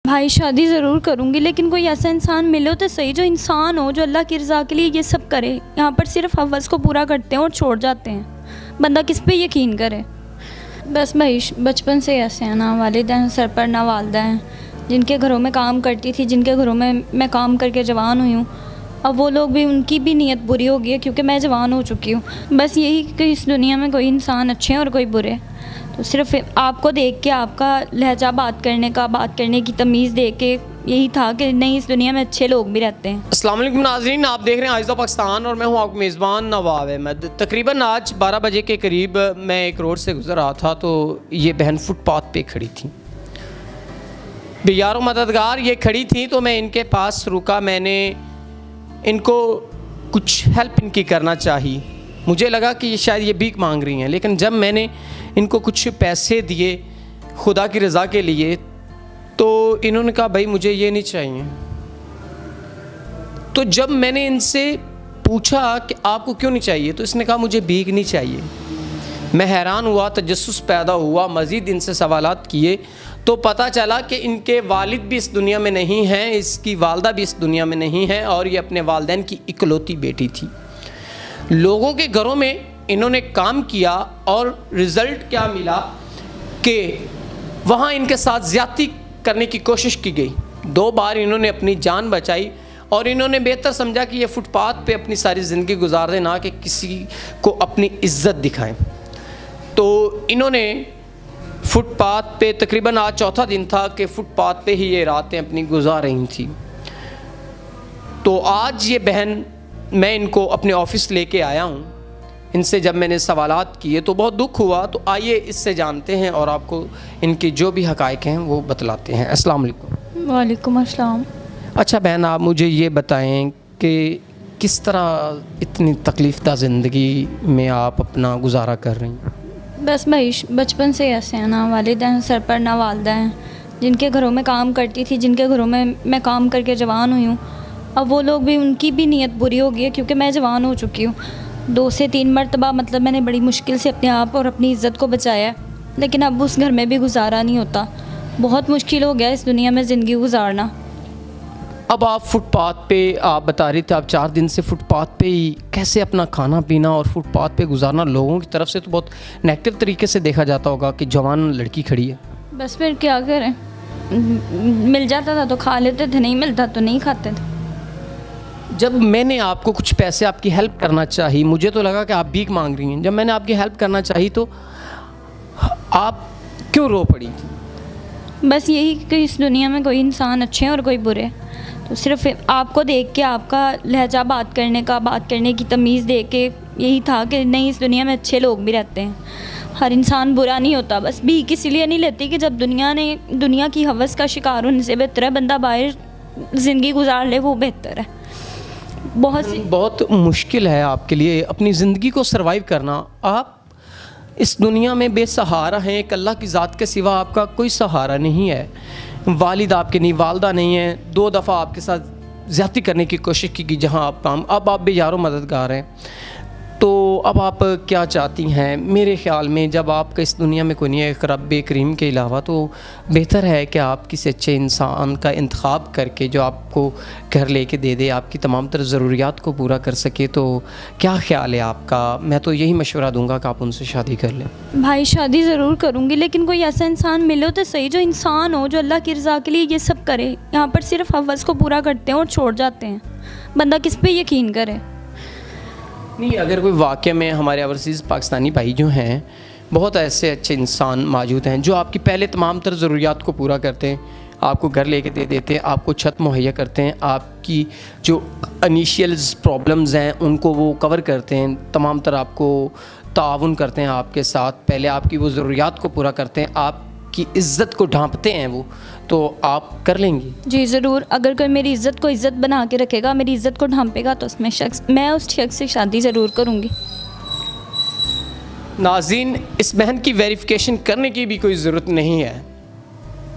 भाई शादी ज़रूर करूँगी, लेकिन कोई ऐसा इंसान मिले तो सही, जो इंसान हो, जो अल्लाह की रज़ा के लिए ये सब करे। यहाँ पर सिर्फ हवस को पूरा करते हैं और छोड़ जाते हैं। बंदा किस पे यकीन करे। बस भाई बचपन से ऐसे हैं, ना वालिदैन सर पर ना वालदा हैं। जिनके घरों में काम करती थी, जिनके घरों में मैं काम करके जवान हुई हूँ, अब वो लोग भी, उनकी भी नीयत बुरी हो गई है क्योंकि मैं जवान हो चुकी हूँ। बस यही कि इस दुनिया में कोई इंसान अच्छे हैं और कोई बुरे। तो सिर्फ आपको देख के, आपका लहजा बात करने की तमीज़ देख के यही था कि नहीं, इस दुनिया में अच्छे लोग भी रहते हैं। अस्सलाम वालेकुम नाज़रीन, आप देख रहे हैं आइज़ा पाकिस्तान और मैं हूं आपका मेज़बान नवाब अहमद। तकरीबन आज 12 बजे के करीब मैं एक रोड से गुज़र रहा था तो ये बहन फुटपाथ पे खड़ी थी। बेयारो मददगार ये खड़ी थी तो मैं इनके पास रुका। मैंने इनको कुछ हेल्प इनकी करना चाहिए। मुझे लगा कि शायद ये भीख मांग रही हैं, लेकिन जब मैंने इनको कुछ पैसे दिए खुदा की रज़ा के लिए तो इन्होंने कहा भाई मुझे ये नहीं चाहिए। तो जब मैंने इनसे पूछा कि आपको क्यों नहीं चाहिए तो इसने कहा मुझे भीख नहीं चाहिए। मैं हैरान हुआ, तजस्सुस पैदा हुआ, मज़ीद इनसे सवालात किए तो पता चला कि इनके वालिद भी इस दुनिया में नहीं हैं, इसकी वालदा भी इस दुनिया में नहीं है और ये अपने वालिदैन की इकलौती बेटी थी। लोगों के घरों में इन्होंने काम किया और रिज़ल्ट क्या मिला कि वहाँ इनके साथ ज़्यादती करने की कोशिश की गई। 2 बार इन्होंने अपनी जान बचाई और इन्होंने बेहतर समझा कि ये फुटपाथ पे अपनी सारी ज़िंदगी गुजार दें, ना कि किसी को अपनी इज़्ज़त दिखाएं। तो इन्होंने फुटपाथ पे, तकरीबन आज चौथा दिन था कि फुटपाथ पे ही ये रातें अपनी गुजार रही थी। तो आज ये बहन, मैं इनको अपने ऑफ़िस लेके आया हूँ। इनसे जब मैंने सवालात किए तो बहुत दुख हुआ। तो आइए इससे जानते हैं और आपको इनकी जो भी हक़ाइक़ हैं वो बतलाते हैं। अस्सलाम वालेकुम। वालेकुम अस्सलाम। अच्छा बहन, आप मुझे ये बताएं कि किस तरह इतनी तकलीफ़दा ज़िंदगी में आप अपना गुजारा कर रही हैं? बस भाई बचपन से ऐसे हैं, ना वालिदैन सर पर ना वालदा हैं। जिनके घरों में काम करती थी, जिनके घरों में मैं काम करके जवान हुई हूँ, अब वो लोग भी, उनकी भी नीयत बुरी हो गई है क्योंकि मैं जवान हो चुकी हूँ। 2 से 3 मरतबा मतलब मैंने बड़ी मुश्किल से अपने आप और अपनी इज़्ज़त को बचाया, लेकिन अब उस घर में भी गुजारा नहीं होता। बहुत मुश्किल हो गया इस दुनिया में ज़िंदगी गुजारना। अब आप फुटपाथ पे, आप बता रहे थे आप 4 दिन से फुटपाथ पे ही, कैसे अपना खाना पीना और फुटपाथ पे गुजारना लोगों की तरफ से तो बहुत नेगेटिव तरीके से देखा जाता होगा कि जवान लड़की खड़ी है। बस फिर क्या करें, मिल जाता था तो खा लेते थे, नहीं मिलता तो नहीं खाते थे। जब मैंने आपको कुछ पैसे, आपकी हेल्प करना चाहिए, मुझे तो लगा कि आप भीख मांग रही हैं। जब मैंने आपकी हेल्प करना चाहिए तो आप क्यों रो पड़ी? बस यही कि इस दुनिया में कोई इंसान अच्छे हैं और कोई बुरे। तो सिर्फ आपको देख के, आपका लहजा बात करने की तमीज़ देख के यही था कि नहीं, इस दुनिया में अच्छे लोग भी रहते हैं। हर इंसान बुरा नहीं होता। बस भीख इसीलिए नहीं लेती कि जब दुनिया की हवस का शिकार होने से बेहतर है बंदा बाहर ज़िंदगी गुजार ले, वो बेहतर है। बहुत मुश्किल है आपके लिए अपनी ज़िंदगी को सर्वाइव करना। आप इस दुनिया में बेसहारा हैं, एक अल्लाह की ज़ात के सिवा आपका कोई सहारा नहीं है। वालिद आपके नहीं, वालदा नहीं है। 2 दफ़ा आपके साथ ज़्यादती करने की कोशिश की जहाँ आप काम, अब आप बेयारो मददगार हैं। तो अब आप क्या चाहती हैं? मेरे ख़्याल में जब आपका इस दुनिया में कोई नहीं है रब करीम के अलावा, तो बेहतर है कि आप किसी अच्छे इंसान का इंतखाब करके जो आपको घर लेके दे दे, आपकी तमाम तर ज़रूरियात को पूरा कर सके। तो क्या ख़्याल है आपका? मैं तो यही मशवरा दूंगा कि आप उनसे शादी कर लें। भाई शादी ज़रूर करूँगी, लेकिन कोई ऐसा इंसान मिले तो सही, जो इंसान हो, जो अल्लाह की रज़ा के लिए ये सब करे। यहाँ पर सिर्फ हवस को पूरा करते हैं और छोड़ जाते हैं। बंदा किस पे यकीन करे। नहीं, अगर कोई वाक़या में, हमारे ओवरसीज़ पाकिस्तानी भाई जो हैं, बहुत ऐसे अच्छे इंसान मौजूद हैं जो आपकी पहले तमाम तर ज़रूरियात को पूरा करते हैं, आपको घर लेके दे देते हैं, आपको छत मुहैया करते हैं, आपकी जो इनिशियल प्रॉब्लम्स हैं उनको वो कवर करते हैं, तमाम तर आपको ताउन करते हैं आपके साथ, पहले आपकी वो ज़रूरियात को पूरा करते हैं, आपकी इज़्ज़त को ढांपते हैं वो। तो आप कर लेंगी? जी ज़रूर। अगर कोई मेरी इज़्ज़त को इज़्ज़त बना के रखेगा, मेरी इज़्ज़त को ढांपेगा, तो मैं उस शख्स से शादी ज़रूर करूँगी। नाज़रीन, इस बहन की वेरिफिकेशन करने की भी कोई ज़रूरत नहीं है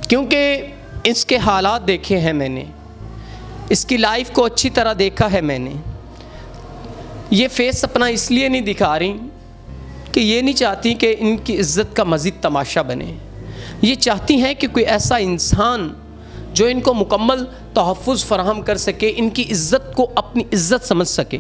क्योंकि इसके हालात देखे हैं मैंने, इसकी लाइफ को अच्छी तरह देखा है मैंने। ये फेस अपना इसलिए नहीं दिखा रही कि ये नहीं चाहती कि इनकी इज़्ज़त का मज़ीद तमाशा बने। ये चाहती हैं कि कोई ऐसा इंसान जो इनको मुकम्मल तहफ़्फ़ुज़ फ़राहम कर सके, इनकी इज़्ज़त को अपनी इज़्ज़त समझ सके,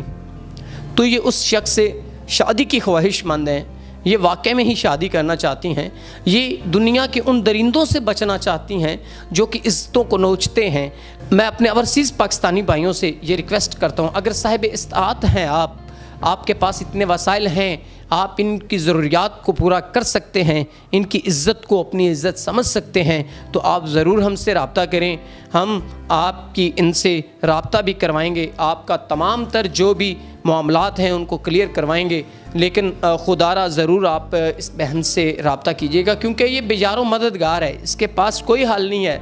तो ये उस शख्स से शादी की ख्वाहिशमंद हैं, ये वाकई में ही शादी करना चाहती हैं, ये दुनिया के उन दरिंदों से बचना चाहती हैं जो कि इज़्ज़तों को नोचते हैं। मैं अपने ओवरसीज़ पाकिस्तानी भाइयों से ये रिक्वेस्ट करता हूँ, अगर साहिब इस्तात हैं आप, आपके पास इतने वसाइल हैं, आप इनकी ज़रूरियात को पूरा कर सकते हैं, इनकी इज़्ज़त को अपनी इज़्ज़त समझ सकते हैं, तो आप ज़रूर हमसे रब्ता करें। हम आपकी इनसे रब्ता भी करवाएंगे, आपका तमाम तर जो भी मामलात हैं उनको क्लियर करवाएंगे। लेकिन खुदारा ज़रूर आप इस बहन से रब्ता कीजिएगा, क्योंकि ये बेजारों मददगार है, इसके पास कोई हल नहीं है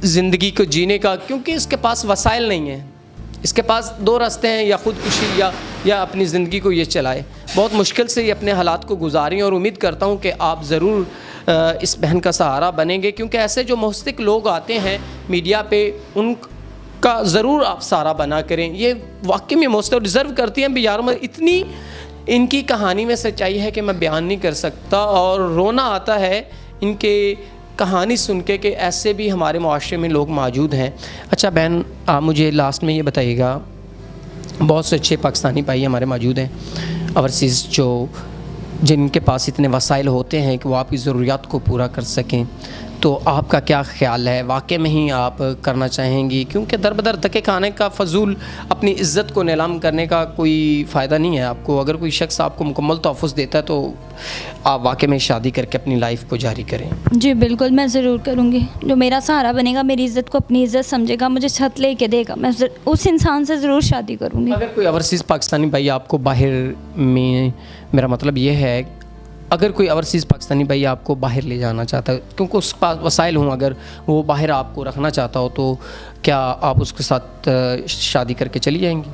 ज़िंदगी को जीने का, क्योंकि इसके पास वसाइल नहीं है। इसके पास दो रास्ते हैं, या ख़ुदकुशी या अपनी ज़िंदगी को ये चलाए। बहुत मुश्किल से ये अपने हालात को गुजारें, और उम्मीद करता हूँ कि आप ज़रूर इस बहन का सहारा बनेंगे, क्योंकि ऐसे जो मुस्तक़ लोग आते हैं मीडिया पे, उनका ज़रूर आप सहारा बना करें। ये वाकई में मुस्तक़ डिज़र्व करती हैं बेचारों में। इतनी इनकी कहानी में सच्चाई है कि मैं बयान नहीं कर सकता, और रोना आता है इनके कहानी सुन के कि ऐसे भी हमारे मुआशरे में लोग मौजूद हैं। अच्छा बहन, आप मुझे लास्ट में ये बताइएगा, बहुत से अच्छे पाकिस्तानी भाई हमारे मौजूद हैं ओवरसीज़, जो जिनके पास इतने वसाइल होते हैं कि वो आपकी ज़रूरियात को पूरा कर सकें, तो आपका क्या ख्याल है? वाकई में ही आप करना चाहेंगी? क्योंकि दर बदर धक्के खाने का, फजूल अपनी इज़्ज़त को नीलाम करने का कोई फ़ायदा नहीं है आपको। अगर कोई शख्स आपको मुकम्मल तोहफ़्फ़ुज़ देता है तो आप वाकई में शादी करके अपनी लाइफ को जारी करें। जी बिल्कुल, मैं ज़रूर करूँगी। जो मेरा सहारा बनेगा, मेरी इज़्ज़त को अपनी इज़्ज़त समझेगा, मुझे छत लेके देगा, मैं उस इंसान से ज़रूर शादी करूँगी। अगर कोई ओवरसीज़ पाकिस्तानी भाई आपको बाहर में, मेरा मतलब ये है, अगर कोई ओवरसीज़ पाकिस्तानी भाई आपको बाहर ले जाना चाहता है, क्योंकि उसके पास वसाइल हों, अगर वो बाहर आपको रखना चाहता हो, तो क्या आप उसके साथ शादी करके चली जाएंगी?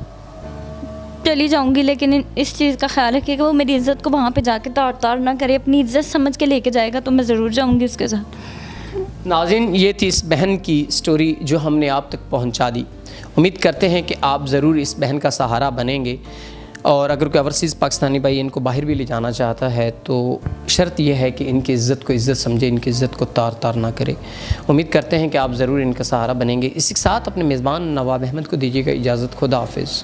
चली जाऊंगी, लेकिन इस चीज़ का ख्याल रखिए कि वो मेरी इज़्ज़त को वहाँ पे जाके तार तार ना करे, अपनी इज़्ज़त समझ के लेके जाएगा तो मैं ज़रूर जाऊंगी उसके साथ। नाज़रीन, ये थी इस बहन की स्टोरी जो हमने आप तक पहुँचा दी। उम्मीद करते हैं कि आप ज़रूर इस बहन का सहारा बनेंगे, और अगर कोई ओवरसीज़ पाकिस्तानी भाई इनको बाहर भी ले जाना चाहता है तो शर्त यह है कि इनकी इज़्ज़त को इज़्ज़त समझे, इनकी इज़्ज़त को तार तार ना करे। उम्मीद करते हैं कि आप ज़रूर इनका सहारा बनेंगे। इसी के साथ अपने मेज़बान नवाब अहमद को दीजिएगा इजाज़त। खुदा हाफिज़।